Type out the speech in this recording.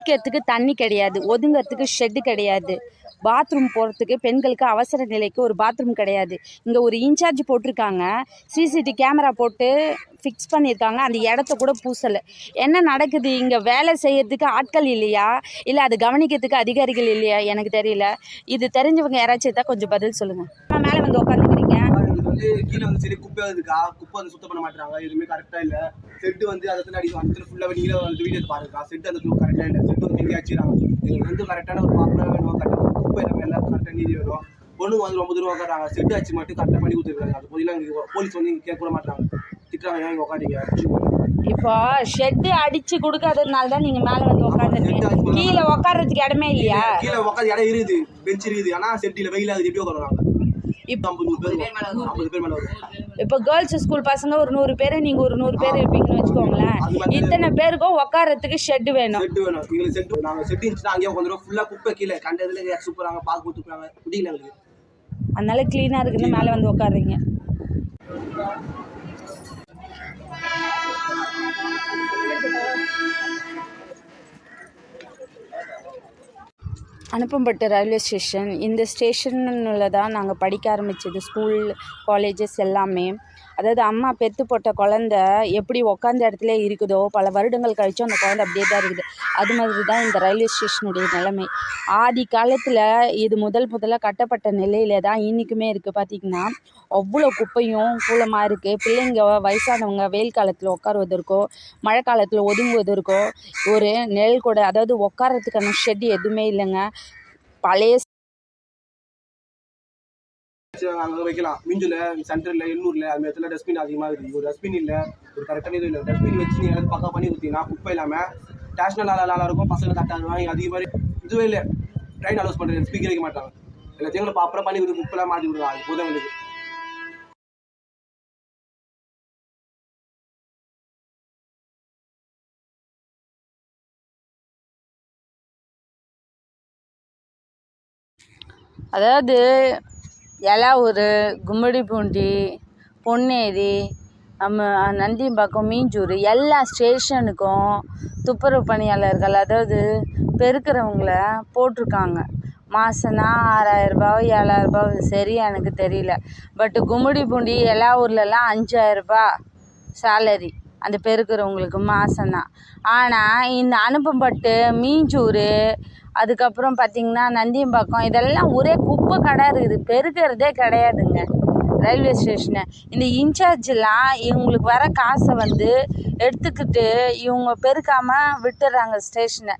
குடிக்கிறதுக்கு தண்ணி கிடையாது, ஒதுங்கிறதுக்கு ஷெட்டு கிடையாது, பாத்ரூம் போகிறதுக்கு பெண்களுக்கு அவசர நிலைக்கு ஒரு பாத்ரூம் கிடையாது. இங்கே ஒரு இன்சார்ஜ் போட்டிருக்காங்க, சிசிடிவி கேமரா போட்டு ஃபிக்ஸ் பண்ணியிருக்காங்க, அந்த இடத்த கூட பூசலை. என்ன நடக்குது இங்கே? வேலை செய்யறதுக்கு ஆட்கள் இல்லையா, இல்லை அது கவனிக்கிறதுக்கு அதிகாரிகள் இல்லையா? எனக்கு தெரியல. இது தெரிஞ்சவங்க யாராச்சும் தான் கொஞ்சம் பதில் சொல்லுங்கள். மேலே வந்து உட்காந்துக்கிறீங்க. கீழே வந்து சரி குப்பை இருக்கா, குப்பை வந்து சுத்தம் பண்ண மாட்டாங்க, எதுவுமே கரெக்டா இல்ல. செட்டு வந்து அதை அடி அந்த ஃபுல்லாக நீங்களே வந்து வீடியோ பாருங்க. செட்டு அந்த கரெக்டா இல்லை, செட்டு வந்து எங்கேயும் வச்சுக்கிறாங்க. எங்களுக்கு வந்து கரெக்டான ஒரு ப்ராப்பராக வேணும், கரெக்டாக குப்பை எல்லாமே எல்லாம் கரெக்டாக நீதி வேணும். பொண்ணுங்க வந்து ரொம்ப தூரம் உட்காடுறாங்க, செட்டு வச்சு மட்டும் கரெக்டாக பண்ணி கொடுத்துருக்காங்க. அது போதிலாம் எங்களுக்கு போலீஸ் வந்து கேட்க கூட மாட்டாங்க, திட்டுறாங்க. ஏன் உட்காந்தீங்க? இப்போ ஷெட்டு அடிச்சு கொடுக்காததுனால தான் நீங்க மேல வந்து உட்காந்துருக்கீங்க. கீழே உட்கார்றதுக்கு இடமே இல்லையா? கீழே உட்காந்து இடம் இருக்குது, பெஞ்ச் இருக்குது. ஆனா செட்டில வெயில அது எப்படி உட்காருவாங்க? இப்போ 50 பேர் மேல வரும். இப்போ கேர்ள்ஸ் ஸ்கூல் பசங்க ஒரு 100 பேர், நீங்க ஒரு 100 பேர் இருப்பீங்கன்னு வச்சுக்கோங்களேன். இத்தனை பேருக்கும் உட்காரத்துக்கு ஷெட் வேணும். ஷெட் வேணும் எங்களுக்கு. செட்டு நாங்கள் செட்டு இருந்துச்சுன்னா அங்கேயே உட்காந்துருவோம். ஃபுல்லாக குப்பை கீழே கண்டதுல சூப்பராங்க, பாக்கு கொடுத்துருக்காங்க, குடிக்கல எங்களுக்கு. அதனால கிளீனா இருக்குன்னு மேலே வந்து உட்காருங்க. Anuppampattu railway station. இந்த ஸ்டேஷனில் தான் நாங்கள் படிக்க ஆரம்பித்தது, ஸ்கூல் காலேஜஸ் எல்லாமே. அதாவது அம்மா பெற்று போட்ட குழந்த எப்படி உக்காந்த இடத்துல இருக்குதோ, பல வருடங்கள் கழிச்சும் அந்த குழந்தை அப்படியே தான் இருக்குது. அது மாதிரி தான் இந்த ரயில்வே ஸ்டேஷனுடைய நிலைமை. ஆதி காலத்தில் இது முதலாக கட்டப்பட்ட நிலையில தான் இன்றைக்குமே இருக்குது. பார்த்திங்கன்னா அவ்வளோ குப்பையும் கூலமாக இருக்குது. பிள்ளைங்க வயசானவங்க வெயில் காலத்தில் உட்காருவதற்கோ, மழை காலத்தில் ஒதுங்குவதற்கோ ஒரு நிழல் கூட, அதாவது உட்காரத்துக்கான ஷெட் எதுவுமே இல்லைங்க. பழைய அங்கே வைக்கலாம். மிஞ்சில், சென்டரில், எண்ணூரில் அது மாதிரி டஸ்ட்பின் அதிகமாக இருக்குது. ஒரு டஸ்ட்பின் இல்லை, ஒரு கரெக்டான இது இல்லை. டஸ்ட்பின் வச்சு நீங்கள் பக்கா பண்ணி கொடுத்தீங்கன்னா குப்பை இல்லாமல் டேஷ்னல் நல்லா இருக்கும், பசங்க கரெக்டாக அதிக மாதிரி இதுவே இல்லை. ட்ரெயின் அலோஸ் பண்ணுறது, ஸ்பீக்கர் வைக்க மாட்டாங்க. எல்லாத்தையும் அப்புறம் பண்ணி கொடுத்து குப்பைலாம் மாற்றி கொடுக்கலாம். அது புதவங்களுக்கு அதாவது எலாவூர், கும்மிடிப்பூண்டி, பொன்னேரி, நம்ம நந்தியம்பாக்கம், மீஞ்சூர் எல்லா ஸ்டேஷனுக்கும் துப்புரவு பணியாளர்கள், அதாவது பெருக்கிறவங்கள போட்டிருக்காங்க. மாதம்னா 6000 ரூபாவோ 7000 ரூபாவோ சரியா எனக்கு தெரியல. பட்டு கும்மிடிப்பூண்டி எலாவூர்லலாம் 5000 ரூபா சேலரி அந்த பெருக்கிறவங்களுக்கு மாதம்தான். ஆனால் இந்த அனுப்பம்பட்டு, மீஞ்சூர், அதுக்கப்புறம் பார்த்திங்கன்னா நந்தியம்பாக்கம், இதெல்லாம் ஒரே குப்பை கடை இருக்குது, பெருக்கிறதே கிடையாதுங்க ரயில்வே ஸ்டேஷனை. இந்த இன்சார்ஜெலாம் இவங்களுக்கு வர காசை வந்து எடுத்துக்கிட்டு இவங்க பெருக்காமல் விட்டுறாங்க ஸ்டேஷனை.